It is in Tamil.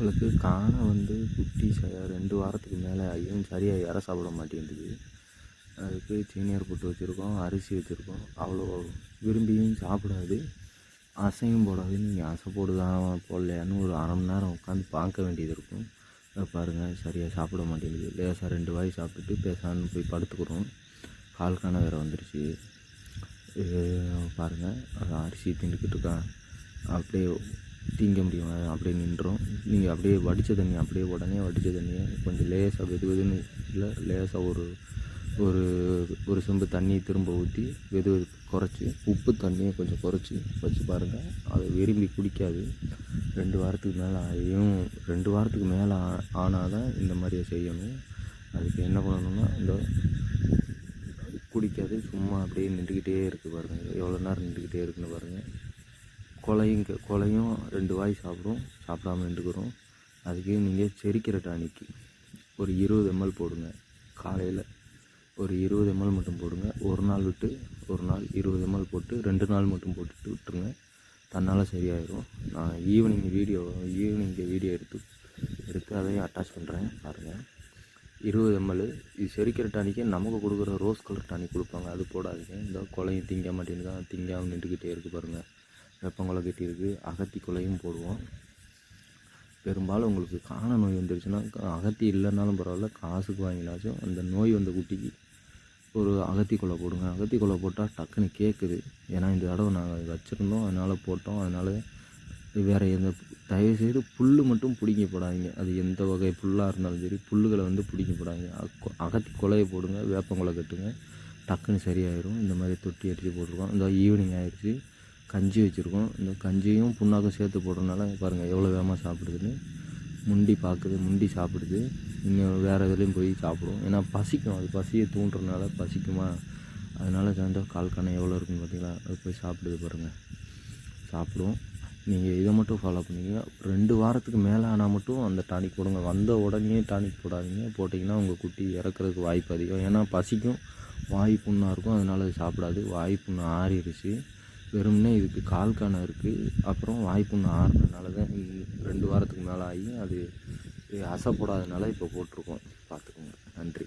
நம்மளுக்கு காணை வந்து குட்டி 2 வாரத்துக்கு மேலே ஆகியும் சரியாக இற சாப்பிட மாட்டேங்குது. அதுக்கு சீனியர் போட்டு வச்சுருக்கோம், அரிசி வச்சுருக்கோம். அவ்வளோ விரும்பியும் சாப்பிடாது, அசையும் போடாது. நீங்கள் அசை போடுதானவா போடலையான்னு ஒரு 1/2 மணி நேரம் உட்காந்து பார்க்க வேண்டியது இருக்கும். பாருங்கள், சரியாக சாப்பிட மாட்டேங்குது. லேசாக 2 வாய் சாப்பிட்டுட்டு பேசான்னு போய் படுத்துக்கிறோம். கால் காணை வேறு வந்துருச்சு. பாருங்கள், அது அரிசி திண்டுக்கிட்டு இருக்கான். அப்படியே திங்க முடியும், அப்படியே நின்றோம். நீங்கள் அப்படியே வடித்த தண்ணி அப்படியே உடனே வடித்த தண்ணியை கொஞ்சம் லேசாக வெதுன்னு இல்லை, லேசாக ஒரு ஒரு ஒரு செம்பு தண்ணியை திரும்ப ஊற்றி வெது குறைச்சி உப்பு தண்ணியை கொஞ்சம் குறைச்சி வச்சு பாருங்கள். அதை விரும்பி குடிக்காது. 2 வாரத்துக்கு மேலே ஆகியும் 2 வாரத்துக்கு மேலே ஆனால் தான் இந்த மாதிரியை செய்யணும். அதுக்கு என்ன பண்ணணும்னா, இந்த குடிக்காது, சும்மா அப்படியே நின்றுக்கிட்டே இருக்குது பாருங்கள். எவ்வளோ நேரம் நின்றுக்கிட்டே இருக்குன்னு பாருங்கள். கொலையும் 2 வாய் சாப்பிடும், சாப்பிடாமல் நின்றுக்கிறோம். அதுக்கு நீங்கள் செரிக்கிற டானிக்கு ஒரு 20 ml போடுங்க. காலையில் ஒரு 20 ml மட்டும் போடுங்க. ஒரு நாள் விட்டு ஒரு நாள் 20 ml போட்டு 2 நாள் மட்டும் போட்டுட்டு விட்டுருங்க. தன்னால் சரியாயிடும். நான் ஈவினிங் வீடியோ எடுத்து அதையும் அட்டாச் பண்ணுறேன் பாருங்கள். 20 ml. இது செரிக்கிற டானிக்கே நமக்கு கொடுக்குற ரோஸ் கலர் டானிக் கொடுப்பாங்க, அது போடாதீங்க. இந்த கொலையும் திங்க மாட்டேன்னு தான் திங்காமல் நின்றுக்கிட்டே இருக்குது பாருங்கள். வெப்பங்கொலை கட்டியிருக்கு. அகத்தி கொலையும் போடுவோம். பெரும்பாலும் உங்களுக்கு காண நோய் வந்துருச்சுன்னா, அகத்தி இல்லைன்னாலும் பரவாயில்ல, காசுக்கு வாங்கினாச்சும் அந்த நோய் வந்த குட்டிக்கு ஒரு அகத்தி கொலை போடுங்க. அகத்தி கொலை போட்டால் டக்குன்னு கேட்குது. ஏன்னா இந்த தடவை நாங்கள் வச்சுருந்தோம், அதனால் போட்டோம். அதனால் வேறு தயவுசெய்து புல் மட்டும் பிடிங்கி போடாதீங்க. அது எந்த வகை புல்லாக இருந்தாலும் சரி, புல்லுகளை வந்து பிடிங்கி போடாதீங்க. அகத்தி கொலையை போடுங்க, வேப்பங்கொலை கட்டுங்க, டக்குன்னு சரியாயிடும். இந்த மாதிரி தொட்டி அடித்து போட்டிருக்கோம். இந்த ஈவினிங் ஆகிடுச்சு, கஞ்சி வச்சுருக்கோம். இந்த கஞ்சியும் புண்ணாக்கும் சேர்த்து போடுறதுனால பாருங்கள் எவ்வளோ வேகமாக சாப்பிடுதுன்னு. முண்டி சாப்பிடுது. இன்னும் வேறு எதுலேயும் போய் சாப்பிடும். ஏன்னா பசிக்கும், அது பசியை தூண்டுறதுனால பசிக்குமா, அதனால் சேர்ந்த கால் காணை எவ்வளோ இருக்குன்னு பார்த்தீங்களா, அது போய் சாப்பிடுது பாருங்கள், சாப்பிடும். நீங்கள் இதை மட்டும் ஃபாலோ பண்ணிங்க. 2 வாரத்துக்கு மேலே ஆனால் மட்டும் அந்த டானிக் போடுங்க. வந்த உடனே டானிக் போடாதீங்க. போட்டிங்கன்னா உங்கள் குட்டி இறக்குறதுக்கு வாய்ப்பு அதிகம். ஏன்னா பசிக்கும், வாய் புண்ணாக இருக்கும், அதனால் அது சாப்பிடாது. வாய் புண்ணு ஆறிடுச்சு. வெறும்னே இதுக்கு கால் காணை இருக்குது, அப்புறம் வாய்ப்புண்ணு ஆறுனதுனால தான் 2 வாரத்துக்கு மேலே ஆகி அது அசை போடாதனால இப்போ போட்டிருக்கோம். பார்த்துக்கோங்க. நன்றி.